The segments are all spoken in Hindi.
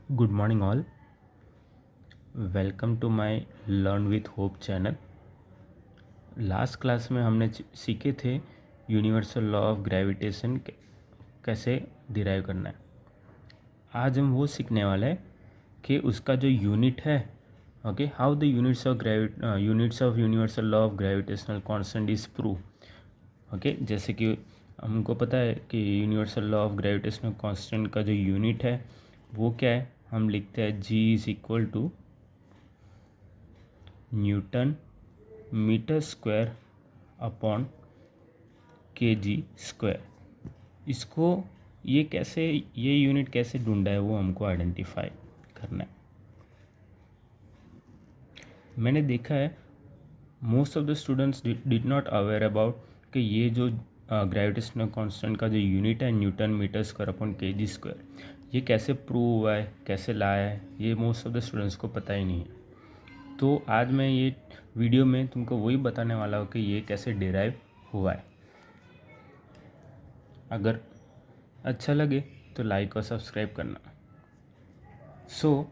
Good morning all, welcome to my learn with hope channel. Last class में हमने सीखे थे यूनिवर्सल लॉ ऑफ ग्रेविटेशन कैसे डिराइव करना है। आज हम वो सीखने वाले हैं कि उसका जो यूनिट है, okay, how the units of universal law of gravitational constant is prove. Okay, जैसे कि हमको पता है कि universal law of gravitational constant का जो यूनिट है वो क्या है, हम लिखते हैं G is equal to newton metre square upon kg square. इसको ये यूनिट कैसे ढूंढा है वो हमको आइडेंटिफाई करना है। मैंने देखा है most of the students did not aware about कि ये जो ग्रेविटेशनल कांस्टेंट का जो यूनिट है newton metre square upon kg square, ये कैसे प्रूव हुआ है, कैसे लाया है, ये मोस्ट ऑफ द स्टूडेंट्स को पता ही नहीं है। तो आज मैं ये वीडियो में तुमको वही बताने वाला हूँ कि ये कैसे डिराइव हुआ है। अगर अच्छा लगे तो लाइक और सब्सक्राइब करना। So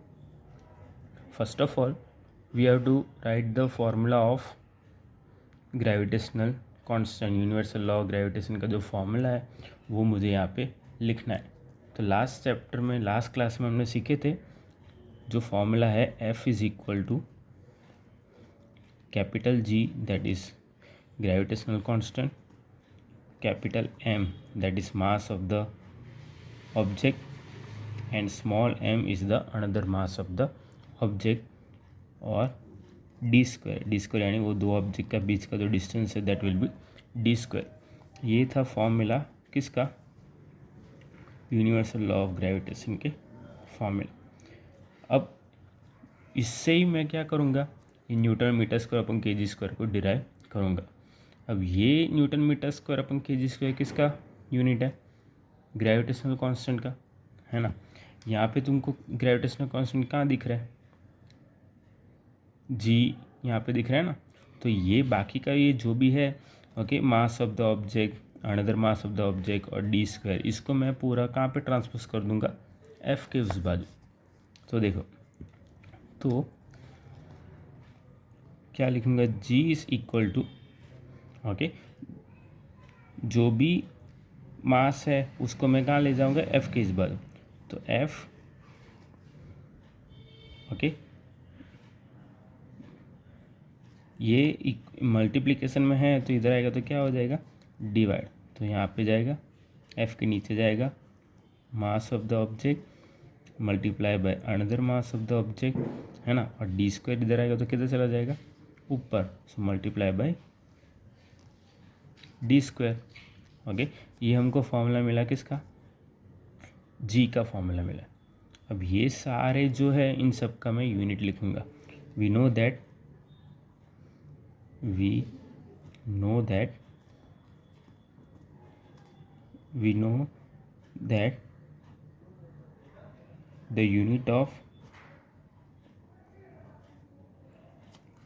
first of all we have to write the formula of gravitational constant. Universal law of gravitation का जो फॉर्मूला है वो मुझे यहाँ पे लिखना है। तो लास्ट चैप्टर में, लास्ट क्लास में हमने सीखे थे जो फॉर्मूला है F is equal to capital G that is gravitational constant, capital M that is mass of the object, and small m is the another mass of the object, और डी स्क्वायर यानी वो दो ऑब्जेक्ट का बीच का जो डिस्टेंस है that will be D square. ये था फॉर्मूला किसका, यूनिवर्सल लॉ ऑफ ग्रेविटेशन के फॉर्मूला। अब इससे ही मैं क्या करूँगा, ये newton metre square upon kg square को डिराइव करूँगा। अब ये newton metre square upon kg square किसका यूनिट है, ग्रेविटेशनल कांस्टेंट का, है ना। यहाँ पे तुमको ग्रेविटेशनल कांस्टेंट कहाँ दिख रहा है, G यहाँ पे दिख रहा है ना। तो ये बाकी का ये जो भी है, okay, mass of the object, another mass of the object और डी स्क्वायर, इसको मैं पूरा कहाँ पे ट्रांसपोज कर दूंगा, F के उस बाजू। तो देखो, तो क्या लिखूँगा, G is equal to, okay, जो भी मास है उसको मैं कहाँ ले जाऊँगा, F के इस बाजू। तो F, ओके, ये मल्टीप्लिकेशन में है तो इधर आएगा तो क्या हो जाएगा, डिवाइड। तो यहाँ पे जाएगा, F के नीचे जाएगा mass of the object multiply by another mass of the object, है ना, और डी स्क्वायर इधर आएगा तो किधर चला जाएगा, ऊपर, so multiply by D square. Okay, ये हमको फॉर्मूला मिला किसका, जी का फॉर्मूला मिला। अब ये सारे जो है इन सब का मैं यूनिट लिखूँगा। We know that the unit of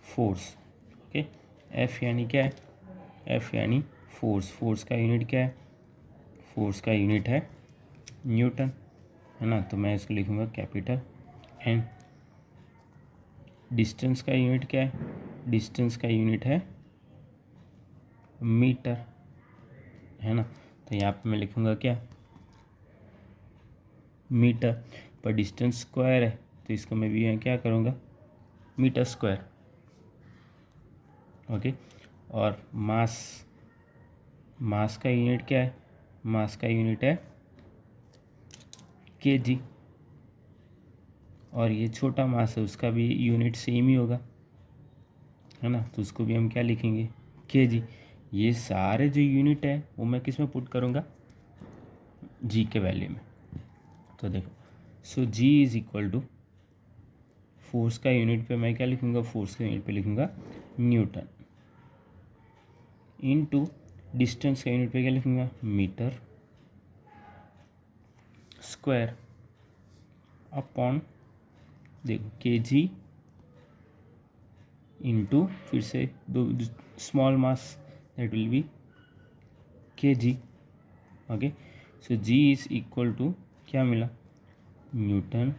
force, okay, F यानी क्या है, F यानी फोर्स का यूनिट क्या है, फोर्स का यूनिट है न्यूटन, है ना। तो मैं इसको लिखूँगा कैपिटल N। डिस्टेंस का यूनिट क्या है, डिस्टेंस का यूनिट है मीटर, है ना। तो यहाँ पे मैं लिखूँगा क्या, मीटर, पर डिस्टेंस स्क्वायर है तो इसको मैं भी यहाँ क्या करूँगा, मीटर स्क्वायर, ओके। और मास का यूनिट क्या है, मास का यूनिट है kg, और ये छोटा मास है उसका भी यूनिट सेम ही होगा, है ना। तो उसको भी हम क्या लिखेंगे, kg। ये सारे जो यूनिट है वो मैं किस में पुट करूँगा, g के वैल्यू में। तो देखो, so g is equal to, force का यूनिट पे मैं क्या लिखूँगा, फोर्स के यूनिट पे लिखूँगा न्यूटन, इनटू डिस्टेंस का यूनिट पे क्या लिखूँगा, मीटर स्क्वायर, अपॉन, देखो kg इंटू फिर से दो small mass that will be kg, okay. So g is equal to क्या मिला, newton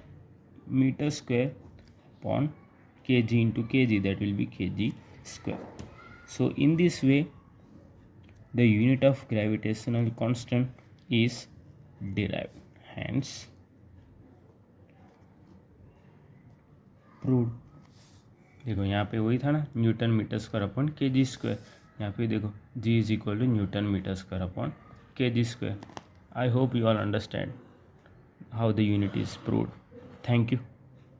meter square upon kg into kg, that will be kg square. So in this way the unit of gravitational constant is derived, hence proved. देखो यहाँ पे वही था ना, Newton metre square upon K G square, यहाँ पे देखो G is equal to newton metre square upon K G square. I hope you all understand how the unit is proved. Thank you.